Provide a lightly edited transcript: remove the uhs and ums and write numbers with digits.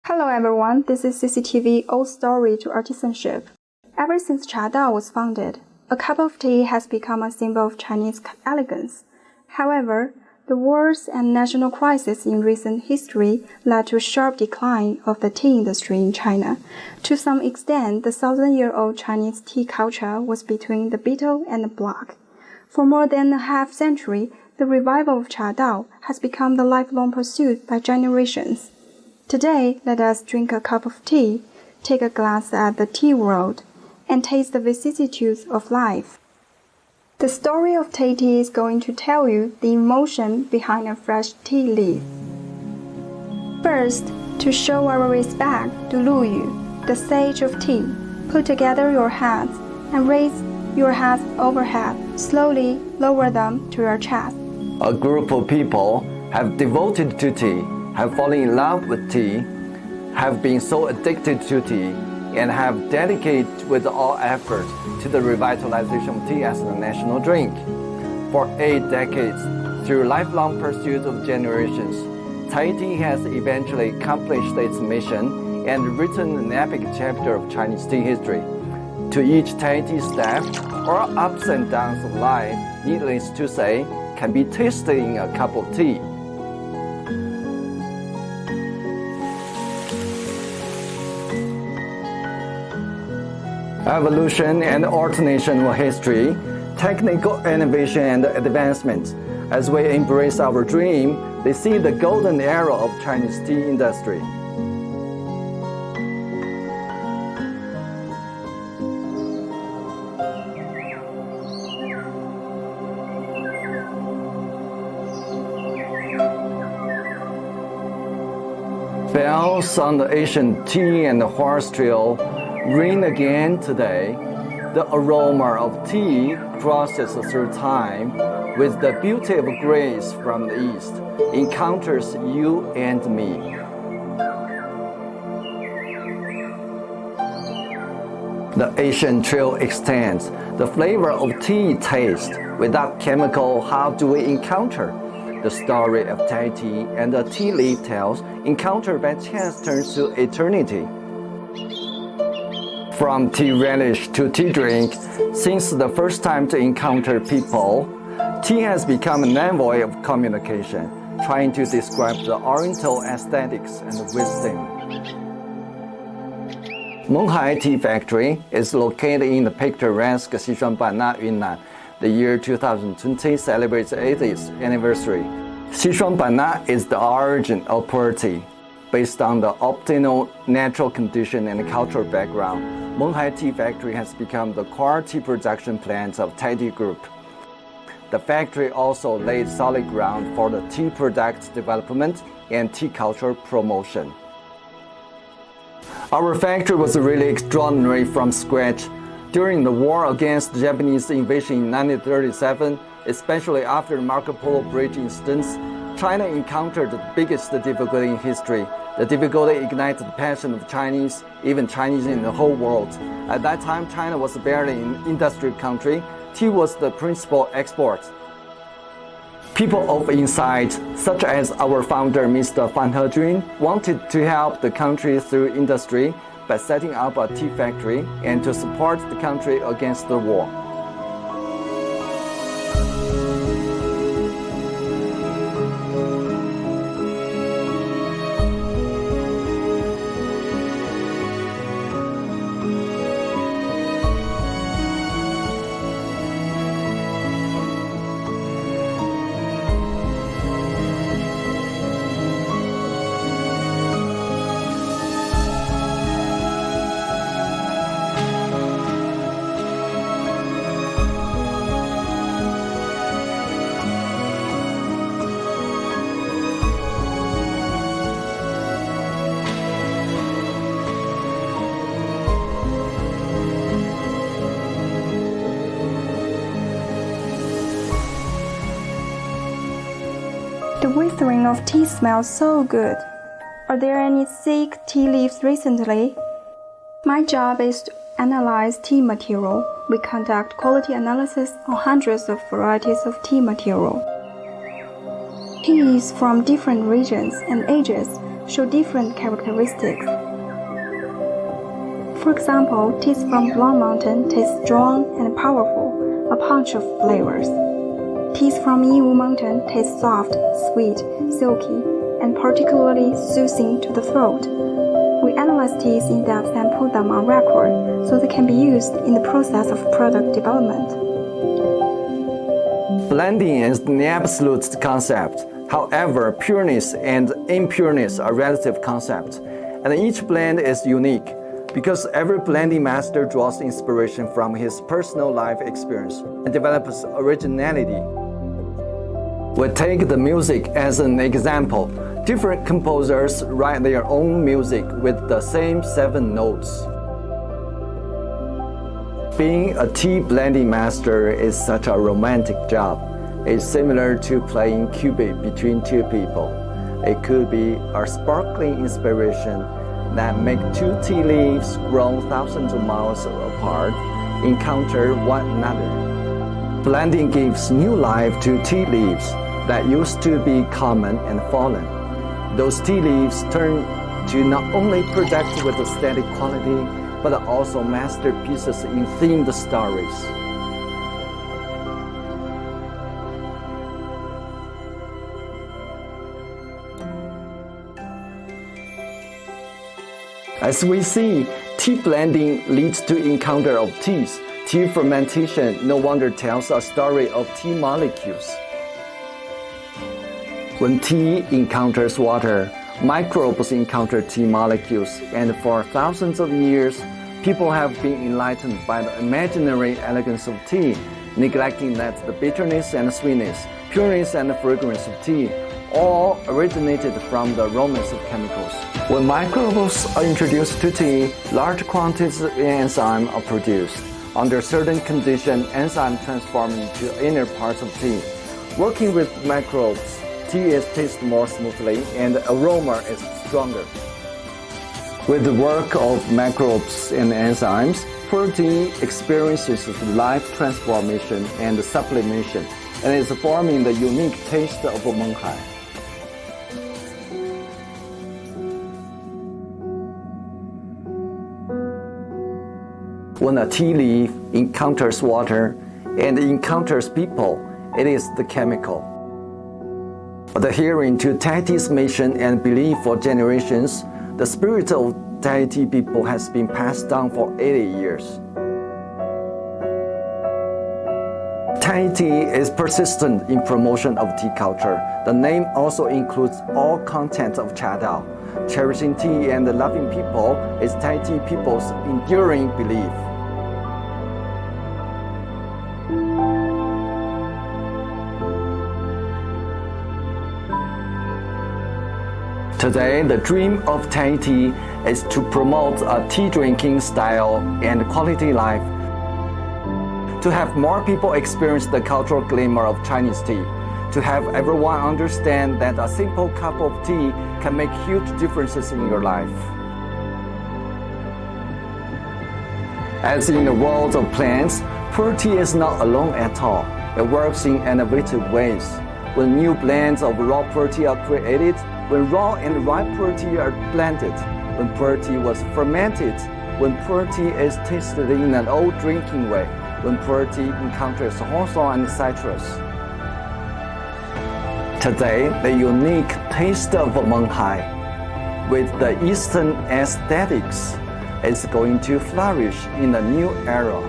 Hello everyone, this is CCTV Old Story to Artisanship. Ever since Cha Dao was founded, a cup of tea has become a symbol of Chinese elegance. However, the wars and national crises in recent history led to a sharp decline of the tea industry in China. To some extent, the thousand-year-old Chinese tea culture was between the bitter and the black. For more than a half-century, the revival of Cha Dao has become the lifelong pursuit by generations. Today, let us drink a cup of tea, take a glance at the tea world, and taste the vicissitudes of life. The story of tea is going to tell you the emotion behind a fresh tea leaf. First, to show our respect to Lu Yu, the sage of tea, put together your hands and raise your hands overhead. Slowly lower them to your chest. A group of people have devoted to tea, have fallen in love with tea, have been so addicted to tea, and have dedicated with all effort to the revitalization of tea as a national drink. For 8 decades, through lifelong pursuit of generations, Thai tea has eventually accomplished its mission and written an epic chapter of Chinese tea history. To each Thai tea step, or ups and downs of life, needless to say, can be tasted in a cup of tea. Evolution and alternation of history, technical innovation and advancement. As we embrace our dream, they see the golden era of Chinese tea industry. Bells on the ancient tea and horse trail ring again today. The aroma of tea crosses through time with the beauty of grace from the east, encounters you and me. The Asian trail extends. The flavor of tea taste. Without chemical, how do we encounter? The story of Thai tea and the tea leaf tales, encountered by chance turns to eternity. From tea relish to tea drink, since the first time to encounter people, tea has become an envoy of communication, trying to describe the Oriental aesthetics and wisdom. Monghai Tea Factory is located in the picturesque Xishuangbanna, Yunnan. The year 2020 celebrates its 80th anniversary. Xishuangbanna is the origin of pu'er tea. Based on the optimal natural condition and cultural background, Monghai Tea Factory has become the core tea production plant of Thai Tea Group. The factory also laid solid ground for the tea product development and tea culture promotion. Our factory was really extraordinary from scratch. During the war against the Japanese invasion in 1937, especially after the Marco Polo Bridge incidents, China encountered the biggest difficulty in history. The difficulty ignited the passion of Chinese, even Chinese in the whole world. At that time, China was barely an industrial country. Tea was the principal export. People of insight, such as our founder, Mr. Fan Hejun, wanted to help the country through industry by setting up a tea factory and to support the country against the war. The whistling of tea smells so good. Are there any sick tea leaves recently? My job is to analyze tea material. We conduct quality analysis on hundreds of varieties of tea material. Teas from different regions and ages show different characteristics. For example, teas from Blonde Mountain taste strong and powerful, a punch of flavors. Teas from Yiwu Mountain taste soft, sweet, silky, and particularly soothing to the throat. We analyze teas in depth and put them on record so they can be used in the process of product development. Blending is the absolute concept. However, pureness and impureness are relative concepts, and each blend is unique because every blending master draws inspiration from his personal life experience and develops originality. We take the music as an example. Different composers write their own music with the same 7 notes. Being a tea blending master is such a romantic job. It's similar to playing cupid between 2 people. It could be a sparkling inspiration that make 2 tea leaves grown thousands of miles apart encounter one another. Blending gives new life to tea leaves that used to be common and fallen. Those tea leaves turn to not only products with aesthetic quality, but also masterpieces in themed stories. As we see, tea blending leads to encounter of teas. Tea fermentation no wonder tells a story of tea molecules. When tea encounters water, microbes encounter tea molecules, and for thousands of years, people have been enlightened by the imaginary elegance of tea, neglecting that the bitterness and sweetness, pureness and fragrance of tea all originated from the aromas of chemicals. When microbes are introduced to tea, large quantities of enzyme are produced. Under certain conditions, enzymes transform into inner parts of tea. Working with microbes, tea is tasted more smoothly and the aroma is stronger. With the work of microbes and enzymes, pure tea experiences life transformation and sublimation and is forming the unique taste of Menghai. When a tea leaf encounters water and encounters people, it is the chemical. Adhering to Thai tea's mission and belief for generations, the spirit of Thai tea people has been passed down for 80 years. Thai tea is persistent in promotion of tea culture. The name also includes all content of Cha Dao. Cherishing tea and loving people is Thai tea people's enduring belief. Today, the dream of Thai tea is to promote a tea drinking style and quality life, to have more people experience the cultural glamour of Chinese tea, to have everyone understand that a simple cup of tea can make huge differences in your life. As in the world of plants, pure tea is not alone at all. It works in innovative ways. When new blends of raw pure tea are created, when raw and ripe pure tea are blended, when pure tea was fermented, when pure tea is tasted in an old drinking way, when pure tea encounters hawthorn and citrus. Today, the unique taste of Menghai, with the Eastern aesthetics, is going to flourish in the new era.